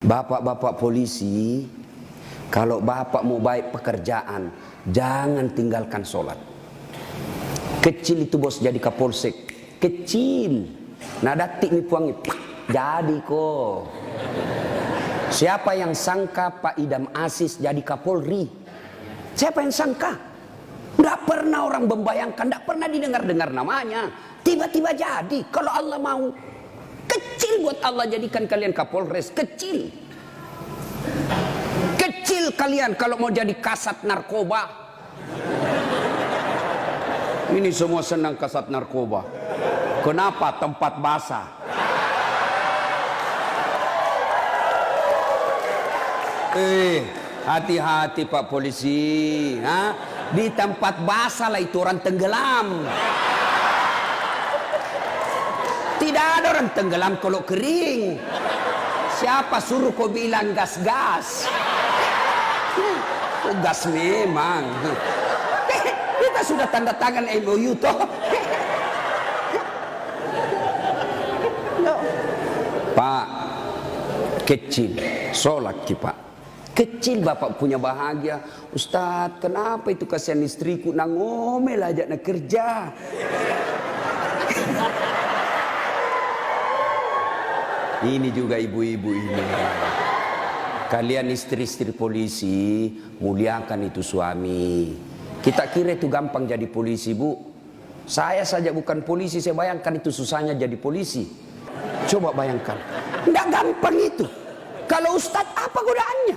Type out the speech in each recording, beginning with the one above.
Bapak-bapak polisi, kalau bapak mau baik pekerjaan, jangan tinggalkan sholat. Kecil itu bos jadi kapolsek, kecil. Nah datik mi puangi, jadi kok. Siapa yang sangka Pak Idam Aziz jadi Kapolri? Siapa yang sangka? Tidak pernah orang membayangkan, tidak pernah didengar-dengar namanya. Tiba-tiba jadi, kalau Allah mau. Kecil buat Allah jadikan kalian Kapolres, kecil. Kecil kalian kalau mau jadi kasat narkoba. Ini semua senang kasat narkoba. Kenapa? Tempat basah. Hati-hati Pak Polisi. Di tempat basah lah itu orang tenggelam. Tidak ada orang tenggelam kalau kering. Siapa suruh kau bilang gas-gas? Gas memang. Kita sudah tanda tangan MOU toh. Pak, kecil, sholat ki Pak. Kecil bapak punya bahagia. Ustadz, kenapa itu kasihan istriku nangomel aja nak kerja. Ini juga ibu-ibu ini. Kalian istri-istri polisi, muliakan itu suami. Kita kira itu gampang jadi polisi, Bu. Saya saja bukan polisi, saya bayangkan itu susahnya jadi polisi. Coba bayangkan. Tidak gampang itu. Kalau Ustadz, apa godaannya?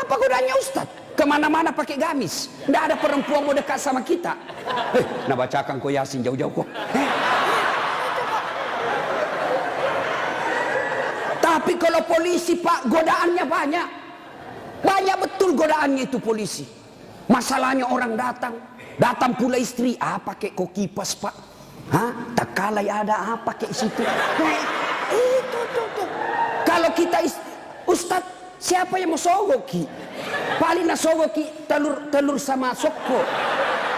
Apa godaannya Ustadz? Kemana-mana pakai gamis. Tidak ada perempuan mau dekat sama kita. Nah bacakan kok Yasin jauh-jauh kok. Tapi kalau polisi Pak, godaannya banyak. Banyak betul godaannya itu polisi. Masalahnya orang datang pula istri, pakai kok kipas Pak. Tak kalai ada pakai situ. Itu tuh. Kalau kita Ustadz, siapa yang mau sogoki? Paling nasogoki telur sama soko.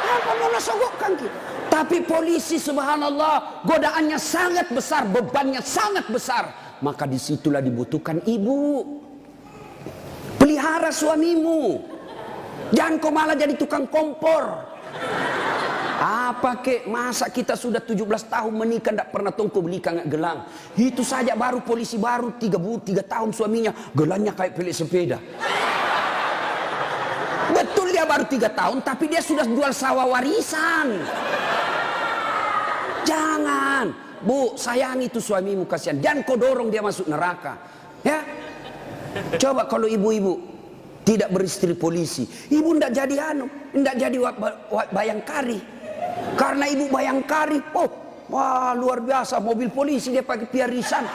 Apa mau nasogokkan ki? Tapi polisi subhanallah, godaannya sangat besar, bebannya sangat besar. Maka disitulah dibutuhkan ibu. Pelihara suamimu. Jangan kau malah jadi tukang kompor. Apa kek, masa kita sudah 17 tahun menikah tidak pernah tongko beli kangat gelang. Itu saja baru polisi baru 3 tahun suaminya gelangnya kayak pelik sepeda. Betul dia baru 3 tahun tapi dia sudah jual sawah warisan. Jangan. Bu, sayangi itu suamimu kasihan. Jangan kau dorong dia masuk neraka. Ya. Coba kalau ibu-ibu tidak beristri polisi, ibu tidak jadi tidak jadi bayangkari. Karena ibu bayangkari, wah luar biasa mobil polisi dia pakai piarisan.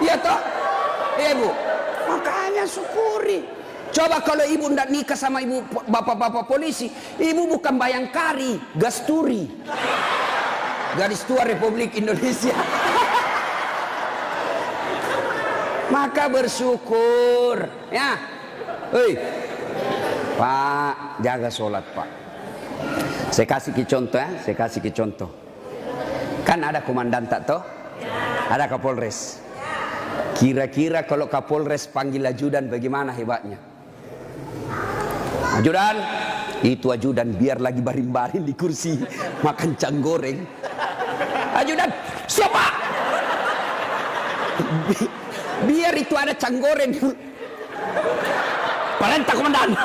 Iya toh? Iya Bu. Makanya syukuri. Coba kalau ibu tidak nikah sama ibu bapak-bapak polisi, ibu bukan bayangkari, gasturi. Garis Tua Republik Indonesia. Maka bersyukur, ya. Pak, jaga sholat Pak. Saya kasih contoh ya, saya kasih contoh. Kan ada komandan tak toh? Ada Kapolres. Kira-kira kalau Kapolres panggil ajudan bagaimana hebatnya? Ajudan, itu ajudan biar lagi baring-baring di kursi makan cang goreng. Ajudan, siapa? Biar itu ada cang goreng. Perintah komandan.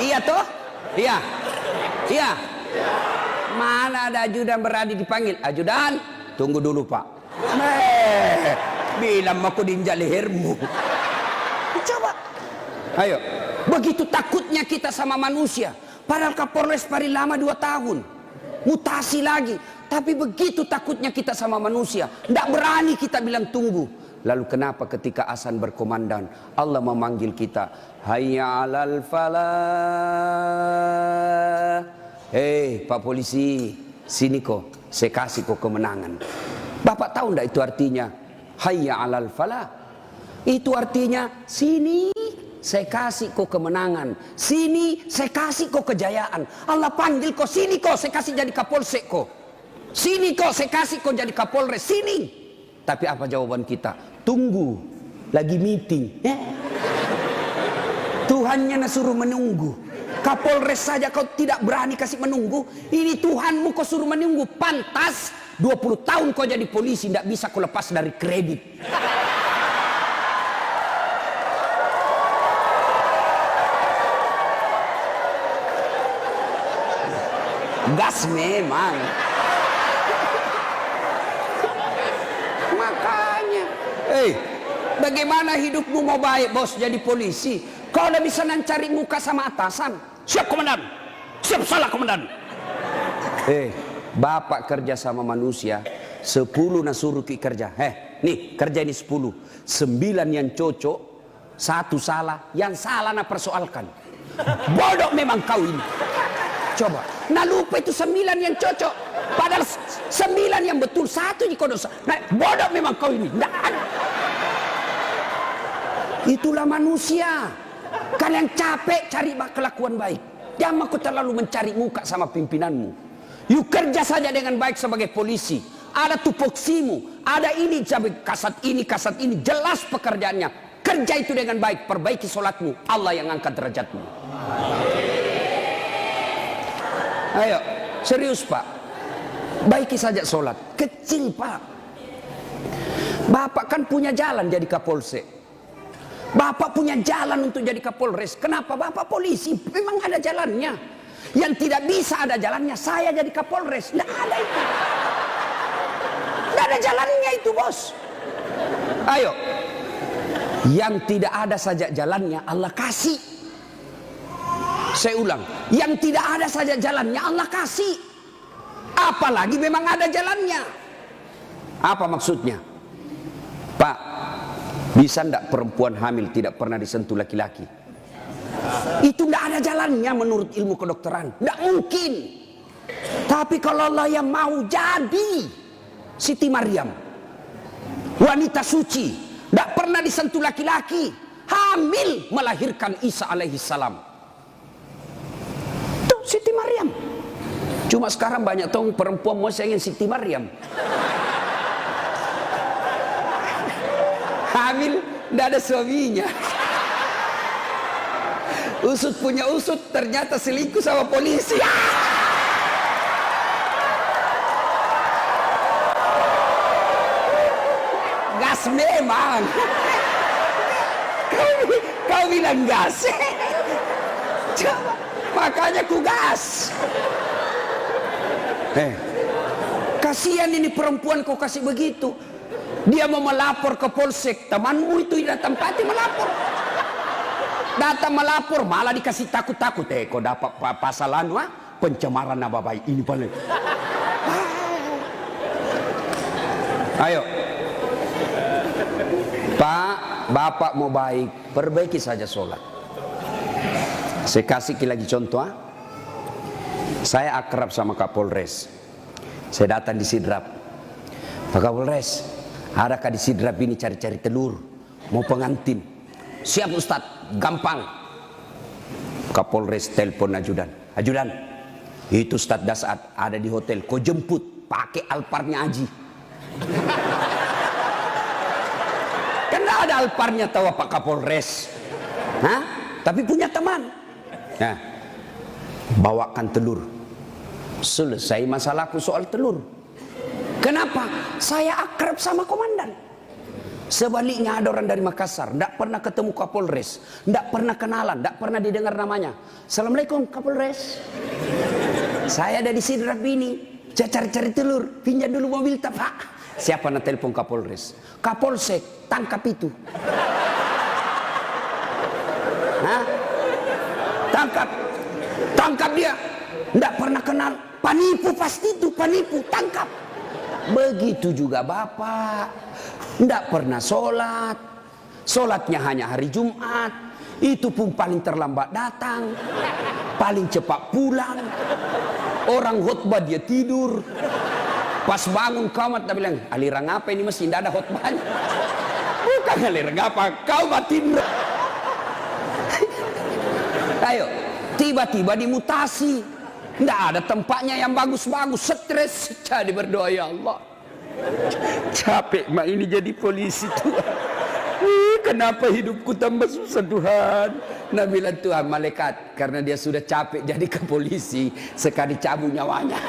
Iya toh? Iya. Iya. Mana ada ajudan berani dipanggil? Ajudan, tunggu dulu Pak. Bilang aku diinjak lehermu. Coba. Ayo. Begitu takutnya kita sama manusia. Padahal Kapolres paling lama 2 tahun. Mutasi lagi. Tapi begitu takutnya kita sama manusia. Tidak berani kita bilang tunggu. Lalu kenapa ketika azan berkomandan Allah memanggil kita, hayya 'alal falah. Pak polisi, sini kok, saya kasih kok kemenangan. Bapak tahu enggak itu artinya? Hayya 'alal falah. Itu artinya sini saya kasih kau kemenangan. Sini saya kasih kau kejayaan. Allah panggil kau, sini kau saya kasih jadi Kapolsek kau. Sini kau saya kasih kau jadi Kapolres. Sini. Tapi apa jawaban kita? Tunggu, lagi meeting. Tuhannya suruh menunggu. Kapolres saja kau tidak berani kasih menunggu. Ini Tuhanmu kau suruh menunggu. Pantas 20 tahun kau jadi polisi, tidak bisa kau lepas dari kredit. Gas memang. Makanya, bagaimana hidupmu mau baik bos jadi polisi? Kau udah bisa cari muka sama atasan. Siap komandan. Siap salah komandan. Bapak kerja sama manusia, 10 suruh ki kerja. Nih kerja ini 10, 9 yang cocok, 1 salah. Yang salah persoalkan. Bodoh memang kau ini. Coba, lupa itu 9 yang cocok. Padahal 9 yang betul, 1 di kodosa. Bodoh memang kau ini. Itulah manusia. Kalian capek cari kelakuan baik. Jangan kau terlalu mencari muka sama pimpinanmu. Yuk kerja saja dengan baik sebagai polisi. Ada tupoksimu, ada ini, kasat ini. Jelas pekerjaannya. Kerja itu dengan baik, perbaiki sholatmu. Allah yang angkat derajatmu. Ayo, serius Pak. Baiki saja sholat. Kecil Pak. Bapak kan punya jalan jadi kapolsek. Bapak punya jalan untuk jadi kapolres. Kenapa? Bapak polisi. Memang ada jalannya. Yang tidak bisa ada jalannya, saya jadi kapolres. Tidak ada itu. Tidak ada jalannya itu bos. Ayo. Yang tidak ada saja jalannya Allah kasih. Saya ulang, yang tidak ada saja jalannya Allah kasih. Apalagi memang ada jalannya. Apa maksudnya? Pak, bisa ndak perempuan hamil tidak pernah disentuh laki-laki? Itu ndak ada jalannya menurut ilmu kedokteran. Ndak mungkin. Tapi kalau Allah yang mau jadi Siti Maryam, wanita suci, ndak pernah disentuh laki-laki, hamil melahirkan Isa alaihi salam. Siti Maryam. Cuma sekarang banyak tahu perempuan mau ingin Siti Maryam. Hamil, tidak ada suaminya. Usut punya usut, ternyata selingkuh sama polisi. Gas memang. Kau bilang gas. Makanya ku gas. Kasihan ini perempuan kau kasih begitu. Dia mau melapor ke polsek. Temanmu itu datang pati melapor. Datang melapor malah dikasih takut-takut. Kau dapat pasal pencemaran nama baik ini paling. Ayo. Pak, Bapak mau baik, perbaiki saja sholat. Saya kasih lagi contoh. Saya akrab sama Kapolres. Saya datang di Sidrap. Pak Kapolres, adakah di Sidrap ini cari-cari telur? Mau pengantin? Siap Ustadz, gampang. Kapolres telepon ajudan. Ajudan, itu Ustadz Dasat ada di hotel. Kau jemput, pakai Alparnya Aji. Karena ada Alparnya tahu Pak Kapolres. Tapi punya teman. Nah, bawakan telur. Selesai masalahku soal telur. Kenapa? Saya akrab sama komandan. Sebaliknya ada orang dari Makassar, tidak pernah ketemu Kapolres, tidak pernah kenalan, tidak pernah didengar namanya. Assalamualaikum Kapolres. Saya ada di Sidrap ini, saya cari-cari telur, pinjam dulu mobil Pak. Siapa nak telepon Kapolres? Kapolsek, tangkap itu. Tangkap dia. Tidak pernah kenal. Penipu pasti itu, penipu. Tangkap. Begitu juga Bapak. Tidak pernah sholat. Sholatnya hanya hari Jumat. Itu pun paling terlambat datang. Paling cepat pulang. Orang khutbah dia tidur. Pas bangun kamat dia bilang, aliran apa ini masih tidak ada khutbahnya. Bukan aliran apa, kau tidur. Ayo, tiba-tiba dimutasi. Tidak ada tempatnya yang bagus-bagus, stres. Jadi berdoa, ya Allah, Capek mak ini jadi polisi Tuhan. Kenapa hidupku tambah susah Tuhan? Nah bilang Tuhan, malaikat, karena dia sudah capek jadi ke polisi, sekali cabut nyawanya.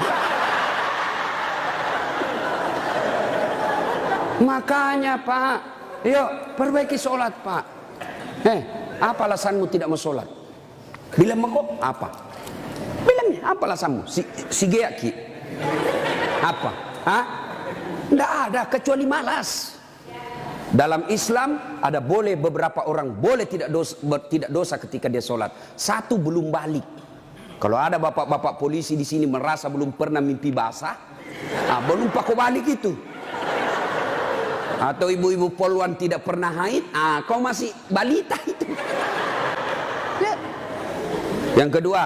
Makanya Pak, yuk perbaiki sholat Pak. Apa alasanmu tidak mau sholat? Bilang kok apa? Bilangnya apa alasanmu? Si geaki. Apa? Tidak ada kecuali malas. Dalam Islam ada boleh beberapa orang boleh tidak dosa ketika dia sholat. Satu, belum balik. Kalau ada bapak-bapak polisi di sini merasa belum pernah mimpi basah, belum pakai balik itu. Atau ibu-ibu poluan tidak pernah haid, kau masih balita itu. Yang kedua,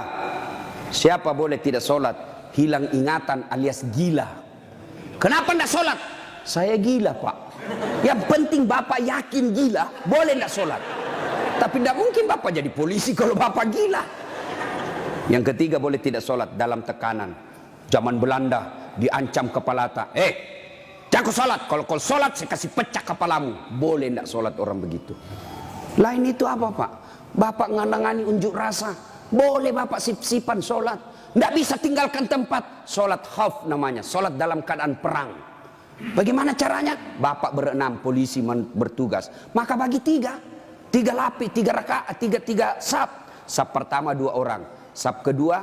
siapa boleh tidak sholat? Hilang ingatan alias gila. Kenapa tidak sholat? Saya gila Pak. Yang penting bapak yakin gila, boleh tidak sholat. Tapi tidak mungkin bapak jadi polisi kalau bapak gila. Yang ketiga, boleh tidak sholat dalam tekanan. Zaman Belanda diancam kepala tak. Jangan kau sholat. Kalau kau sholat saya kasih pecah kepalamu. Boleh tidak sholat orang begitu. Lain itu apa Pak? Bapak nganangani unjuk rasa. Boleh bapak sip-sipan sholat. Tidak bisa tinggalkan tempat. Sholat khauf namanya. Sholat dalam keadaan perang. Bagaimana caranya? Bapak berenam, polisi bertugas. Maka bagi tiga lapis, 3 rakaat, tiga saf. Saf pertama 2 orang, saf kedua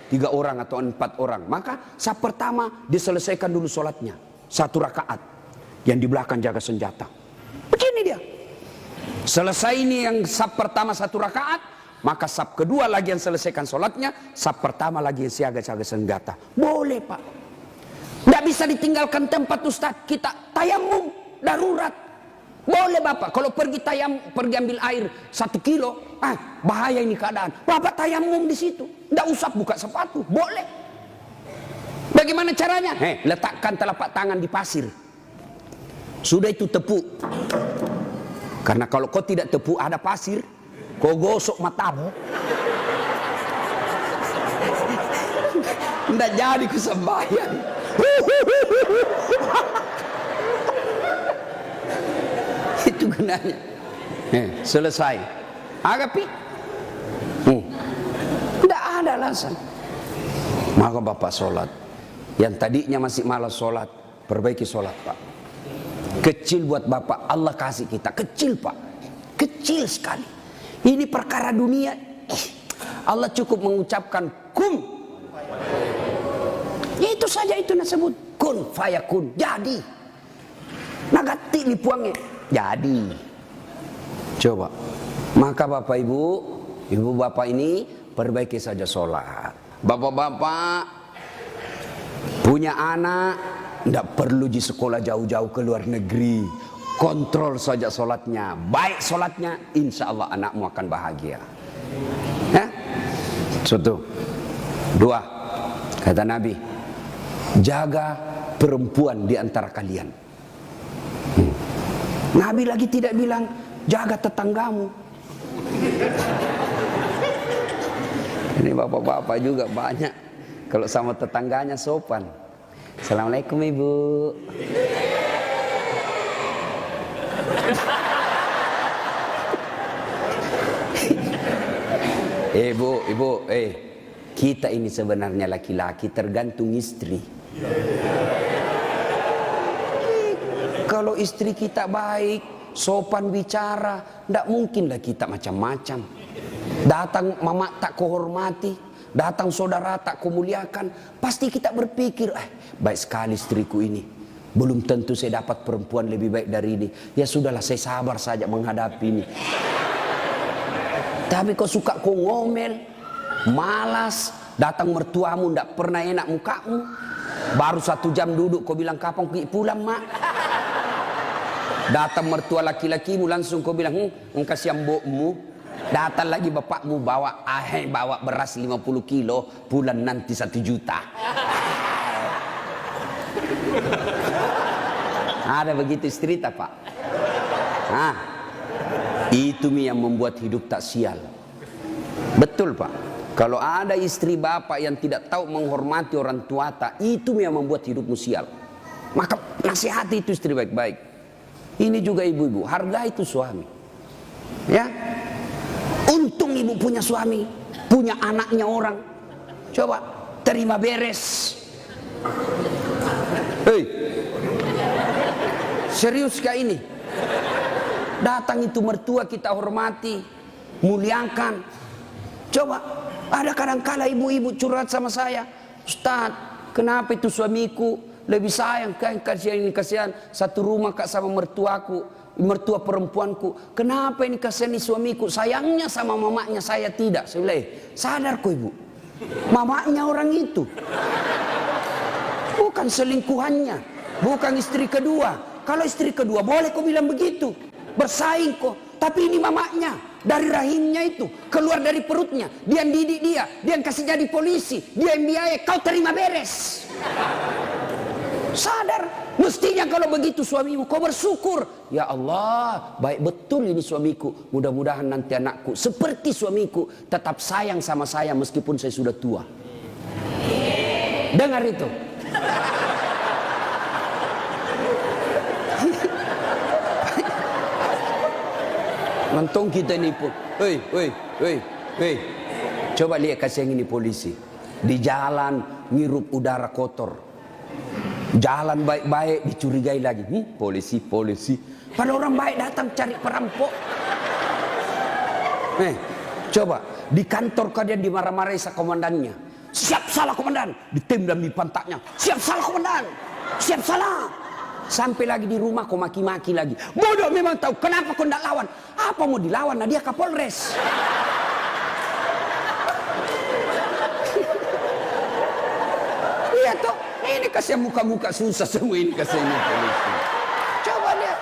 3 orang atau 4 orang. Maka saf pertama diselesaikan dulu sholatnya 1 rakaat. Yang di belakang jaga senjata. Begini dia. Selesai ini yang saf pertama 1 rakaat, maka saf kedua lagi yang selesaikan sholatnya, saf pertama lagi yang siaga-siaga senjata. Boleh Pak. Tidak bisa ditinggalkan tempat Ustaz. Kita tayamum darurat. Boleh Bapak. Kalau pergi ambil air 1 kilo, bahaya ini keadaan. Bapak tayamum di situ. Tidak usah buka sepatu. Boleh. Bagaimana caranya? Letakkan telapak tangan di pasir. Sudah itu tepuk. Karena kalau kau tidak tepuk ada pasir, kau gosok matamu. Tidak jadi kesembahyang. Itu gunanya. Selesai. Agapi. Tidak ada alasan. Maka bapak sholat. Yang tadinya masih malas sholat, perbaiki sholat Pak. Kecil buat bapak, Allah kasih kita. Kecil Pak. Kecil sekali. Ini perkara dunia. Allah cukup mengucapkan kun. Itu saja itu disebut kun fayakun, jadi. Nagati lipuangnya, jadi. Coba. Maka bapak ibu bapak ini perbaiki saja sholat. Bapak-bapak punya anak, tidak perlu di sekolah jauh-jauh ke luar negeri. Kontrol saja sholatnya. Baik sholatnya, insya Allah anakmu akan bahagia. Satu. 2. Kata Nabi, jaga perempuan di antara kalian. Nabi lagi tidak bilang jaga tetanggamu. Ini bapak-bapak juga banyak kalau sama tetangganya sopan. Assalamualaikum ibu. Ibu, kita ini sebenarnya laki-laki tergantung istri. Kalau istri kita baik, sopan bicara, tidak mungkinlah kita macam-macam. Datang mama tak kuhormati, datang saudara tak kumuliakan, pasti kita berpikir, baik sekali istriku ini. Belum tentu saya dapat perempuan lebih baik dari ini. Ya sudahlah, saya sabar saja menghadapi ini. Tapi kau suka kau ngomel, malas, datang mertuamu tidak pernah enak mukamu. Baru 1 jam duduk kau bilang kapan pulang mak. Datang mertua laki-lakimu langsung kau bilang engkau siam bokmu. Datang lagi bapakmu bawa beras 50 kilo, bulan nanti 1 juta. Ada begitu cerita Pak. Itu yang membuat hidup tak sial. Betul Pak. Kalau ada istri bapak yang tidak tahu menghormati orang tua tak, itu yang membuat hidupmu sial. Maka nasihati itu istri baik-baik. Ini juga ibu-ibu, hargai itu suami. Ya, untung ibu punya suami, punya anaknya orang. Coba terima beres. Hei, serius kah ini? Datang itu mertua kita hormati, muliakan. Coba, ada kadang-kala ibu-ibu curhat sama saya, Ustaz, kenapa itu suamiku lebih sayang, kan kasihan satu rumah kak sama mertuaku, mertua perempuanku. Kenapa ini kasihan suamiku, sayangnya sama mamanya saya tidak. Saya bilang, sadar kok ibu, mamanya orang itu, bukan selingkuhannya, bukan istri kedua. Kalau istri kedua boleh kau bilang begitu, bersaing kok. Tapi ini mamanya, dari rahimnya itu, keluar dari perutnya, dia yang didik dia yang kasih jadi polisi, dia yang biaya, kau terima beres. Sadar, mestinya kalau begitu suamimu, kau bersyukur. Ya Allah, baik betul ini suamiku. Mudah-mudahan nanti anakku seperti suamiku, tetap sayang sama saya meskipun saya sudah tua. Dengar itu. Nonton kita ini pun. Hei. Coba lihat kasih yang ini polisi. Di jalan ngirup udara kotor. Jalan baik-baik dicurigai lagi. Polisi. Pada orang baik datang cari perampok. Coba di kantor kalian dimarah-marahi sa komandannya. Siap salah komandan. Ditendang di pantatnya. Siap salah komandan. Siap salah. Sampai lagi di rumah kau maki-maki lagi. Bodoh memang tahu. Kenapa kau tidak lawan? Apa mau dilawan? Nah dia Kapolres. Iya toh. Ini kasih muka-muka susah semua ini kasih ini polisi. Coba lihat.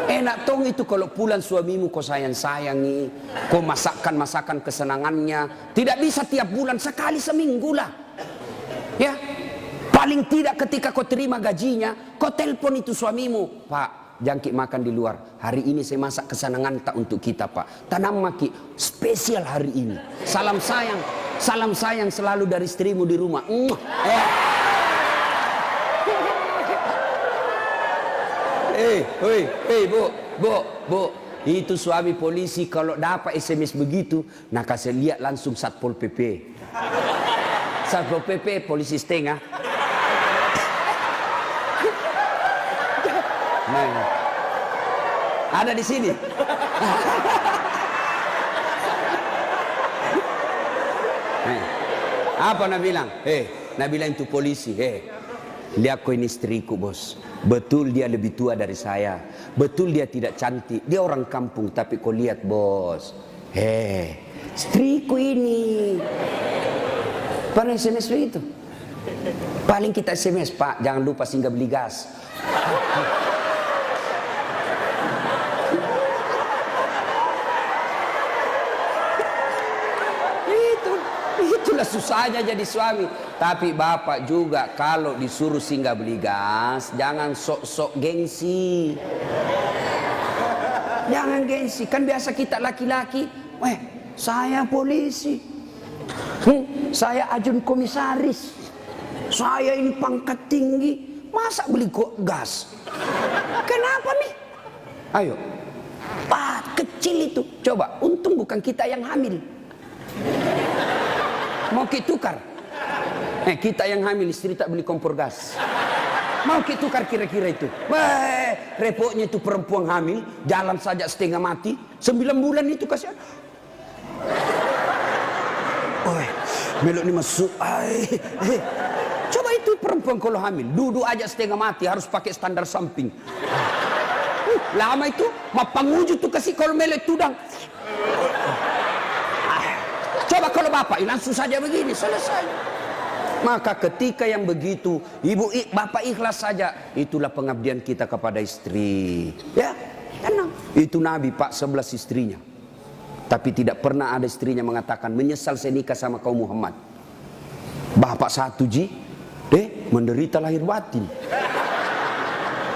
Enak tong itu kalau pulang suamimu kau sayang-sayangi. Kau masakan kesenangannya. Tidak bisa tiap bulan, sekali seminggu lah. Ya. Paling tidak ketika kau terima gajinya, kau telepon itu suamimu. Pak, jangkik makan di luar. Hari ini saya masak kesenangan tak untuk kita, Pak. Tanam maki spesial hari ini. Salam sayang selalu dari istrimu di rumah. Bu. Itu suami polisi kalau dapat SMS begitu, nah kasih lihat langsung Satpol PP. Satpol PP polisi setengah. Ada di sini. Apa nak bilang? Nak bilang itu polisi. Lihat kau ini istriku bos. Betul dia lebih tua dari saya. Betul dia tidak cantik. Dia orang kampung. Tapi kau lihat bos. Istriku ini. Pernah SMS begitu? Paling kita SMS, Pak, jangan lupa singgah beli gas. Itulah susahnya jadi suami. Tapi bapak juga kalau disuruh singgah beli gas, jangan sok-sok gengsi. Jangan gengsi. Kan biasa kita laki-laki, saya polisi, saya ajun komisaris, saya ini pangkat tinggi, masa beli gas? Kenapa nih? Ayo, kecil itu. Coba, untung bukan kita yang hamil. Mau kita tukar? Kita yang hamil, istri tak beli kompor gas. Mau kita tukar kira-kira itu? Repotnya itu perempuan hamil, jalan saja setengah mati, 9 bulan itu kasihan. Melok ni masuk. Coba itu perempuan kalau hamil, duduk aja setengah mati, harus pakai standar samping. Lama itu, mapanguju tuh kasih kalau melek tudang. Coba kalau bapak langsung saja begini, selesai. Maka ketika yang begitu, bapak ikhlas saja. Itulah pengabdian kita kepada istri. Ya, tenang. Itu Nabi Pak 11 istrinya. Tapi tidak pernah ada istrinya mengatakan menyesal saya nikah sama kau Muhammad. Bapak satu menderita lahir batin.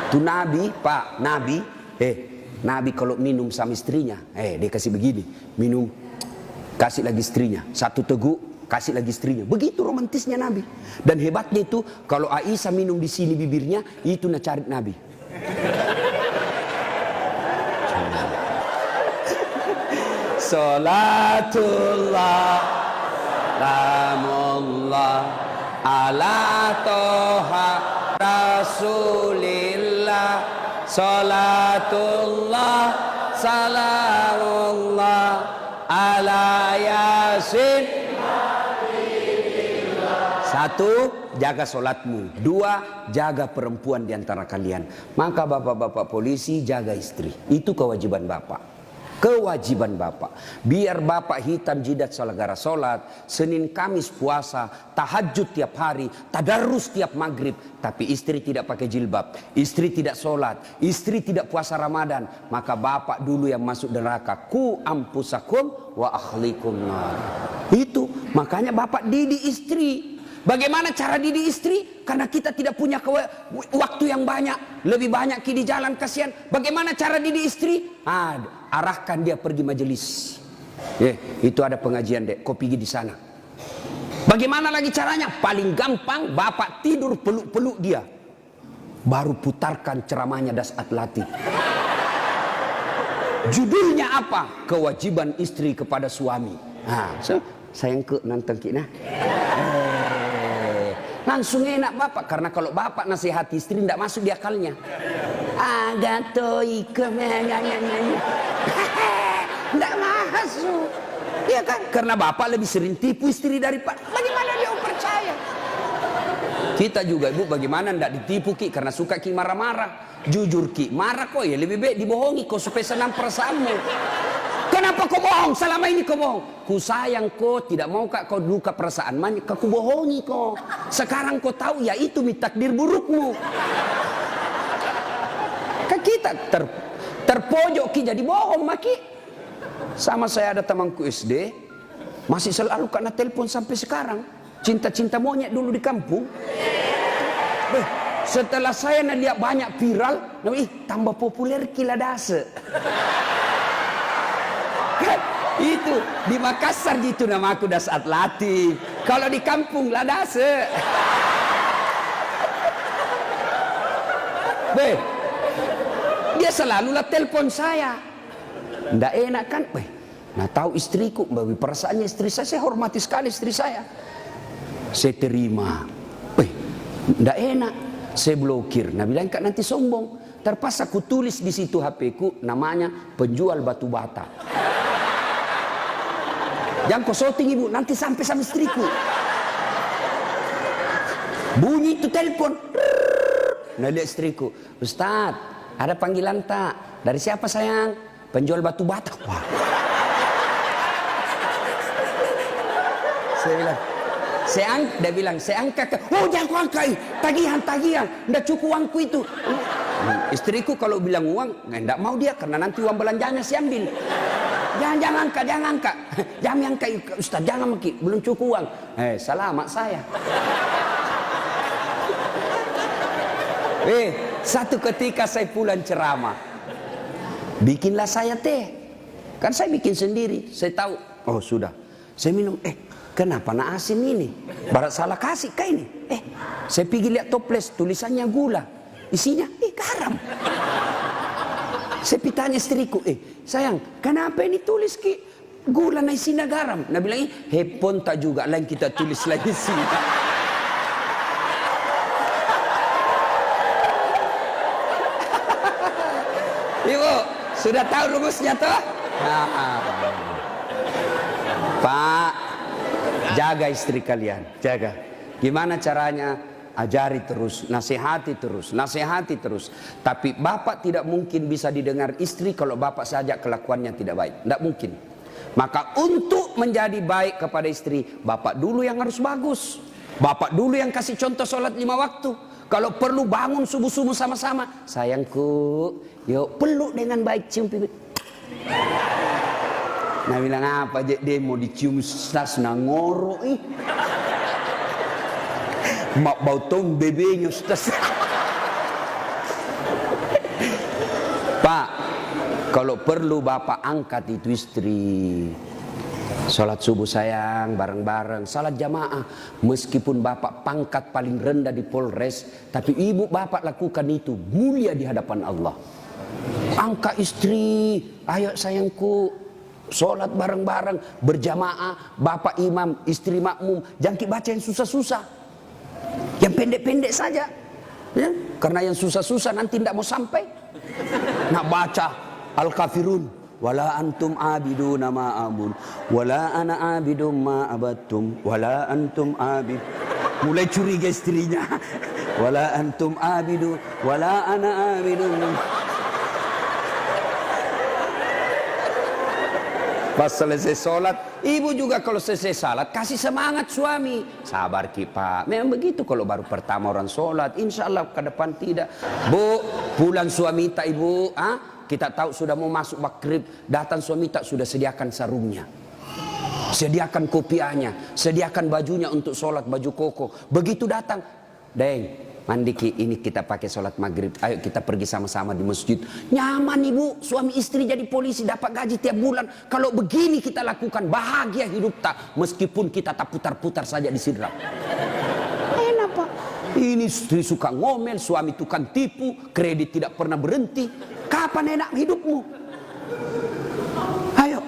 Itu Nabi Pak, Nabi kalau minum sama istrinya, dia kasih begini, minum. Kasih lagi istrinya, satu teguk, kasih lagi istrinya. Begitu romantisnya Nabi. Dan hebatnya itu, kalau Aisyah minum di sini bibirnya, itu cari Nabi. Salatullah, salamullah, ala toha rasulillah. Salatullah, salamullah, ala yasin. Satu, jaga solatmu. Dua, jaga perempuan di antara kalian. Maka bapak-bapak polisi jaga istri. Itu kewajiban bapak. Kewajiban bapak. Biar bapak hitam jidat gara solat, Senin Kamis puasa, tahajud tiap hari, tadarus tiap maghrib. Tapi istri tidak pakai jilbab, istri tidak solat, istri tidak puasa Ramadan. Maka bapak dulu yang masuk neraka. Ku ampusakum wa akhlikum nar. Itu makanya bapak didik istri. Bagaimana cara didik istri? Karena kita tidak punya waktu yang banyak. Lebih banyak di jalan, kasihan. Bagaimana cara didik istri? Arahkan dia pergi majelis. Itu ada pengajian dek, kau pergi di sana. Bagaimana lagi caranya? Paling gampang, bapak tidur peluk-peluk dia. Baru putarkan ceramahnya Dasat Latif. Judulnya apa? Kewajiban istri kepada suami. Sayang ke nonton kita. Langsung enak bapak, karena kalau bapak nasihati istri tidak masuk di akalnya. Tidak masuk, ya kan? Karena bapak lebih sering tipu istri daripada. Bagaimana dia percaya? Kita juga ibu, bagaimana tidak ditipu ki? Karena suka ki marah-marah. Jujur ki, marah kok ya lebih baik dibohongi kau supaya senang perasaanmu. Kenapa kau bohong? Selama ini kau bohong. Ku sayang kau, tidak mau kau luka perasaan. Maka ku bohongi kau. Sekarang kau tahu ya itu takdir burukmu. Kan kita terpojok ki jadi bohong maki. Sama saya ada temanku SD, masih selalu kena telepon sampai sekarang. Cinta-cinta monyet dulu di kampung. Setelah saya lihat banyak viral, tambah populer kila dase. Itu di Makassar gitu nama aku Dasat Latif. Kalau di kampung Ladase. Dia selalu lah telepon saya. Nggak enak kan? Nah tahu istriku, bawi perasaannya istri saya hormati sekali istri saya. Saya terima. Nggak enak. Saya blokir. Nah bilang kak nanti sombong. Terpaksa aku tulis di situ HP ku namanya penjual batu bata. Jangan kau shooting ibu, nanti sampai sama istriku. Bunyi itu telepon. Nah lihat istriku, Ustaz, ada panggilan tak? Dari siapa sayang? Penjual batu bata. Wah. Saya bilang, dia bilang, saya angkat. Oh jangan kau angkat, tagihan. Nggak cukup uangku itu. Istriku kalau bilang uang, nggak mau dia karena nanti uang belanjanya saya ambil. Jangan angkat. Jangan angkat Ustaz, jangan maki, belum cukup uang. Selamat saya. Satu ketika saya pulang ceramah. Bikinlah saya teh. Kan saya bikin sendiri. Saya tahu, oh sudah. Saya minum, kenapa nak asin ini? Barat salah kasih kah ini? Saya pergi lihat toples, tulisannya gula. Isinya, garam. Saya pitanya istriku, sayang, kenapa ini tulis ki gula na isinya garam? Nah bilang, hepon tak juga, lain kita tulis lagi sini. Ibu, sudah tahu rumusnya toh? Pak, jaga istri kalian, jaga. Gimana caranya? Ajari terus, nasihati terus. Tapi bapak tidak mungkin bisa didengar istri kalau bapak saja kelakuannya tidak baik. Tidak mungkin. Maka untuk menjadi baik kepada istri, bapak dulu yang harus bagus. Bapak dulu yang kasih contoh sholat 5 waktu. Kalau perlu bangun subuh-subuh sama-sama. Sayangku, yuk peluk dengan baik, cium pipi. Nah bilang apa aja dia mau dicium stas ngoro mak bau tong bebenya stas. Pak, kalau perlu bapak angkat itu istri. Sholat subuh sayang, bareng-bareng, salat jamaah. Meskipun bapak pangkat paling rendah di Polres, tapi ibu bapak lakukan itu, mulia di hadapan Allah. Angka istri, ayo sayangku, sholat bareng-bareng, berjamaah, bapak imam, istri makmum. Jangan baca yang susah-susah, yang pendek-pendek saja, ya? Karena yang susah-susah nanti tidak mau sampai. Nak baca Al-Kafirun, wala antum abiduna ma abud, wala ana abidum ma abattum, wala antum abid. Mulai curiga istrinya. Wala antum abidu, wala ana abidum. Pas selesai sholat, ibu juga kalau selesai sholat kasih semangat suami. Sabar ki pak, memang begitu kalau baru pertama orang sholat. Insya Allah ke depan tidak. Bu, pulang suami tak ibu, kita tahu sudah mau masuk maghrib, datang suami tak sudah sediakan sarungnya, sediakan kopiahnya, sediakan bajunya untuk sholat, baju koko. Begitu datang, Deng, mandi ki, ini kita pakai sholat maghrib, ayo kita pergi sama-sama di masjid. Nyaman ibu, suami istri jadi polisi dapat gaji tiap bulan. Kalau begini kita lakukan, bahagia hidup tak, meskipun kita tak putar-putar saja di sidrap. Enak pak. Ini istri suka ngomel, suami tukang tipu, kredit tidak pernah berhenti. Kapan enak hidupmu? Ayo,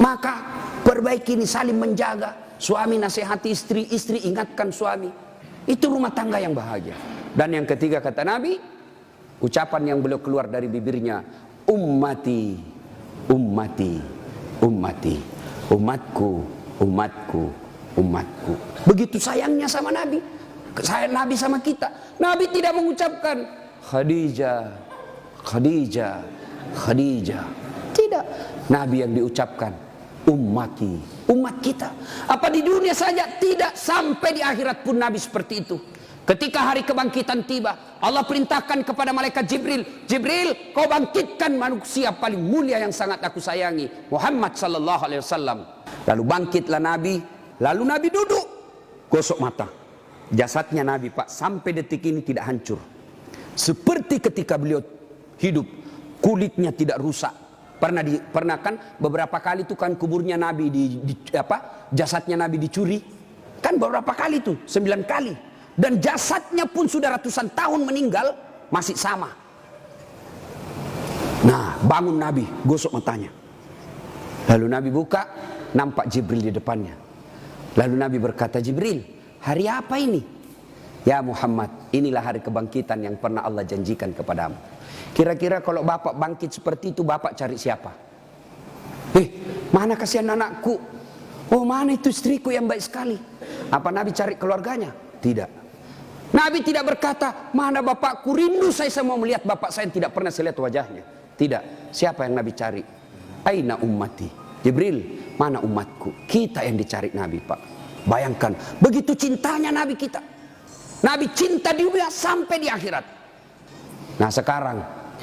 maka perbaiki ini, saling menjaga. Suami nasihati istri, istri ingatkan suami. Itu rumah tangga yang bahagia. Dan yang ketiga kata Nabi, ucapan yang beliau keluar dari bibirnya, ummati, ummati, ummati, umatku, umatku, umatku. Begitu sayangnya sama Nabi. Sayang Nabi sama kita. Nabi tidak mengucapkan Khadijah, Khadijah, Khadijah. Tidak. Nabi yang diucapkan ummati, umat kita. Apa di dunia saja? Tidak. Sampai di akhirat pun Nabi seperti itu. Ketika hari kebangkitan tiba, Allah perintahkan kepada malaikat Jibril, Jibril, kau bangkitkan manusia paling mulia yang sangat aku sayangi, Muhammad sallallahu alaihi wasallam. Lalu bangkitlah Nabi, lalu Nabi duduk, gosok mata. Jasadnya Nabi pak sampai detik ini tidak hancur. Seperti ketika beliau hidup, kulitnya tidak rusak. Pernah kan beberapa kali itu kan kuburnya Nabi jasadnya Nabi dicuri. Kan beberapa kali itu, 9 kali. Dan jasadnya pun sudah ratusan tahun meninggal, masih sama. Nah, bangun Nabi, gosok matanya. Lalu Nabi buka, nampak Jibril di depannya. Lalu Nabi berkata, Jibril, hari apa ini? Ya Muhammad, inilah hari kebangkitan yang pernah Allah janjikan kepadamu. Kira-kira kalau bapak bangkit seperti itu, bapak cari siapa? Mana kasihan anakku? Oh, mana itu istriku yang baik sekali? Apa Nabi cari keluarganya? Tidak. Nabi tidak berkata, mana bapakku, rindu saya mau melihat bapak saya yang tidak pernah saya lihat wajahnya. Tidak. Siapa yang Nabi cari? Aina ummati. Jibril, mana umatku? Kita yang dicari Nabi pak. Bayangkan, begitu cintanya Nabi kita. Nabi cinta di dunia sampai di akhirat. Nah sekarang,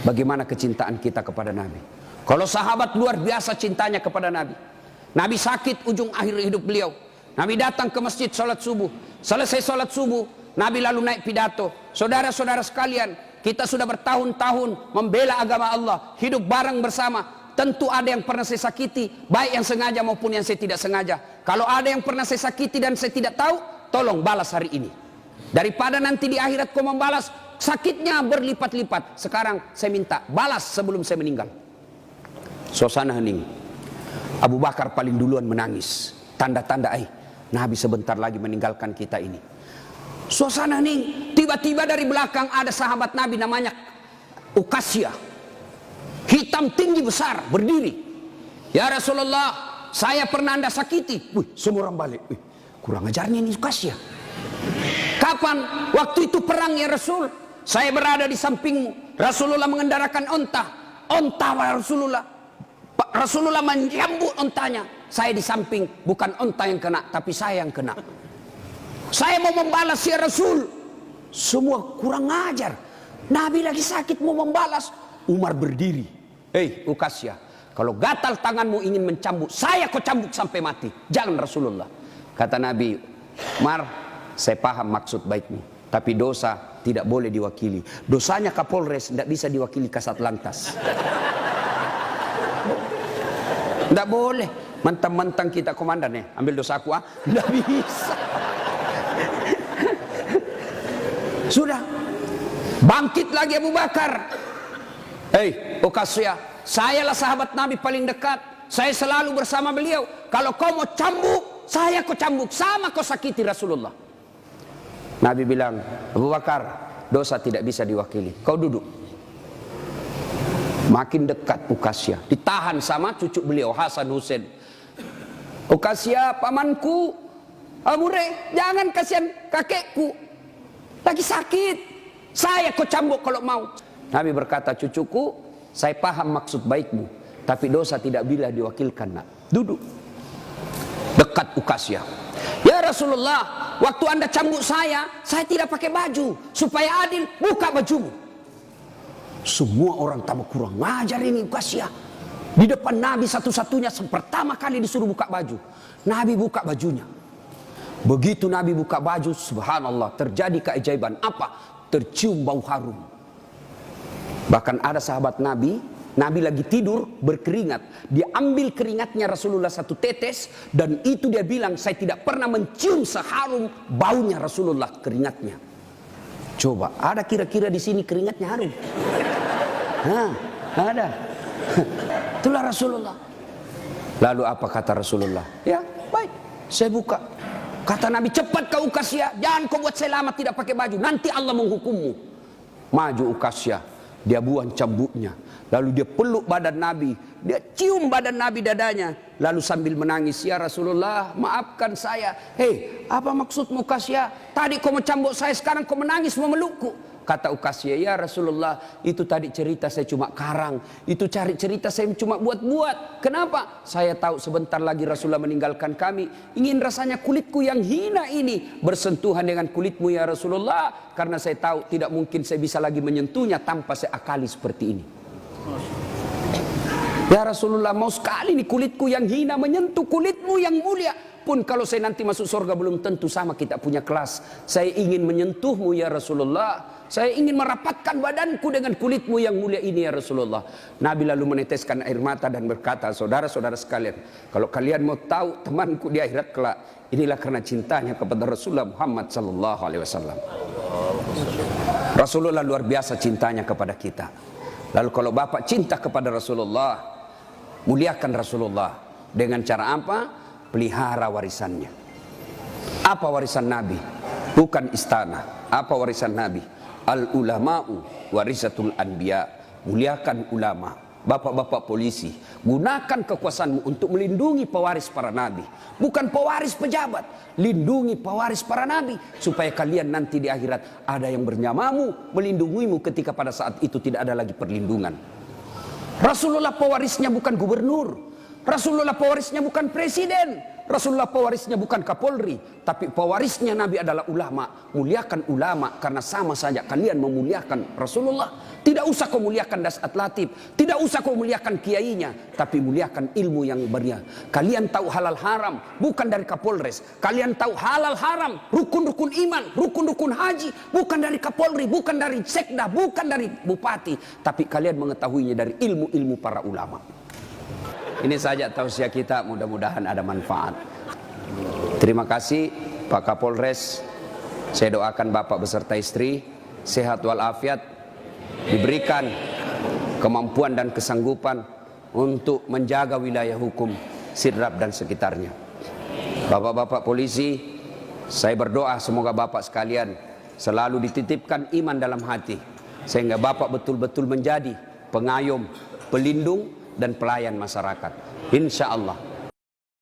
bagaimana kecintaan kita kepada Nabi? Kalau sahabat luar biasa cintanya kepada Nabi. Nabi sakit ujung akhir hidup beliau. Nabi datang ke masjid sholat subuh. Selesai sholat subuh, Nabi lalu naik pidato. Saudara-saudara sekalian, kita sudah bertahun-tahun membela agama Allah, hidup bareng bersama. Tentu ada yang pernah saya sakiti, baik yang sengaja maupun yang saya tidak sengaja. Kalau ada yang pernah saya sakiti dan saya tidak tahu, tolong balas hari ini. Daripada nanti di akhirat kau membalas, sakitnya berlipat-lipat. Sekarang saya minta balas sebelum saya meninggal. Suasana hening. Abu Bakar paling duluan menangis. Tanda-tanda Nabi sebentar lagi meninggalkan kita ini. Suasana hening. Tiba-tiba dari belakang ada sahabat Nabi namanya Ukasya. Hitam tinggi besar berdiri. Ya Rasulullah, saya pernah anda sakiti. Semua orang balik. Kurang ajarnya ini Ukasya. Kapan? Waktu itu perang ya Rasul. Saya berada di sampingmu. Rasulullah mengendarakan onta. Onta Rasulullah. Rasulullah menyambut ontanya. Saya di samping. Bukan onta yang kena, tapi saya yang kena. Saya mau membalas ya Rasul. Semua kurang ajar. Nabi lagi sakit mau membalas. Umar berdiri. Ukasya, kalau gatal tanganmu ingin mencambuk, saya kau cambuk sampai mati. Jangan Rasulullah. Kata Nabi, Umar, saya paham maksud baikmu, tapi dosa tidak boleh diwakili. Dosanya Kapolres tidak bisa diwakili Kasat Lantas. Tidak boleh. Mentang-mentang kita komandan ya, ambil dosa aku Nggak bisa. Sudah. Bangkit lagi Abu Bakar. Hei, Ukasya, sayalah sahabat Nabi paling dekat. Saya selalu bersama beliau. Kalau kau mau cambuk, saya kau cambuk. Sama kau sakiti Rasulullah. Nabi bilang, Abu Bakar, dosa tidak bisa diwakili. Kau duduk. Makin dekat Ukasya. Ditahan sama cucu beliau, Hasan Husain. Ukasya, pamanku. Amure, jangan kasihan kakekku. Lagi sakit. Saya kau cambuk kalau mau. Nabi berkata, cucuku, saya paham maksud baikmu, tapi dosa tidak bila diwakilkan, nak. Duduk. Dekat Ukasya. Ya Rasulullah, waktu anda cambuk saya tidak pakai baju. Supaya adil, buka bajumu. Semua orang tambah kurang ngajar ini Ukasya. Di depan Nabi satu-satunya pertama kali disuruh buka baju. Nabi buka bajunya. Begitu Nabi buka baju, subhanallah, terjadi keajaiban. Apa? Tercium bau harum. Bahkan ada sahabat Nabi, Nabi lagi tidur berkeringat. Dia ambil keringatnya Rasulullah satu tetes, dan itu dia bilang, saya tidak pernah mencium seharum baunya Rasulullah keringatnya. Coba, ada kira-kira di sini keringatnya harum? Nah, ada. Itulah Rasulullah. Lalu apa kata Rasulullah? Ya, baik, saya buka. Kata Nabi, cepat kau Ukasya, jangan kau buat saya lama tidak pakai baju, nanti Allah menghukummu. Maju Ukasya. Dia buang cambuknya. Lalu dia peluk badan Nabi. Dia cium badan Nabi dadanya. Lalu sambil menangis, ya Rasulullah, maafkan saya. Hei, apa maksudmu Ukasya? Tadi kau mencambuk saya, sekarang kau menangis memelukku. Kata Ukasya, ya Rasulullah, itu tadi cerita saya cuma karang. Itu cari cerita saya cuma buat-buat. Kenapa? Saya tahu sebentar lagi Rasulullah meninggalkan kami. Ingin rasanya kulitku yang hina ini bersentuhan dengan kulitmu ya Rasulullah. Karena saya tahu tidak mungkin saya bisa lagi menyentuhnya tanpa saya akali seperti ini. Ya Rasulullah, mau sekali nih kulitku yang hina menyentuh kulitmu yang mulia. Pun kalau saya nanti masuk surga belum tentu sama kita punya kelas. Saya ingin menyentuhmu ya Rasulullah. Saya ingin merapatkan badanku dengan kulitmu yang mulia ini ya Rasulullah. Nabi lalu meneteskan air mata dan berkata, saudara-saudara sekalian, kalau kalian mau tahu temanku di akhirat kelak, inilah karena cintanya kepada Rasulullah Muhammad sallallahu alaihi wasallam. Rasulullah luar biasa cintanya kepada kita. Lalu kalau Bapak cinta kepada Rasulullah, muliakan Rasulullah. Dengan cara apa? Pelihara warisannya. Apa warisan Nabi? Bukan istana. Apa warisan Nabi? Al-ulama'u warisatul anbiya. Muliakan ulama. Bapak-bapak polisi, gunakan kekuasaanmu untuk melindungi pewaris para nabi. Bukan pewaris pejabat. Lindungi pewaris para nabi. Supaya kalian nanti di akhirat ada yang bernyamamu, melindungimu ketika pada saat itu tidak ada lagi perlindungan. Rasulullah pewarisnya bukan gubernur. Rasulullah pewarisnya bukan presiden. Rasulullah pewarisnya bukan Kapolri, tapi pewarisnya Nabi adalah ulama. Muliakan ulama karena sama saja kalian memuliakan Rasulullah. Tidak usah kau muliakan Dasat Latif, tidak usah kau muliakan kiainya, tapi muliakan ilmu yang beria. Kalian tahu halal haram bukan dari Kapolres. Kalian tahu halal haram, rukun-rukun iman, rukun-rukun haji bukan dari Kapolri, bukan dari sekda, bukan dari bupati, tapi kalian mengetahuinya dari ilmu-ilmu para ulama. Ini saja tausiah kita, mudah-mudahan ada manfaat. Terima kasih Pak Kapolres. Saya doakan Bapak beserta istri sehat walafiat, diberikan kemampuan dan kesanggupan untuk menjaga wilayah hukum Sidrap dan sekitarnya. Bapak-bapak polisi, saya berdoa semoga Bapak sekalian selalu dititipkan iman dalam hati, sehingga Bapak betul-betul menjadi pengayom, pelindung dan pelayan masyarakat. Insya Allah.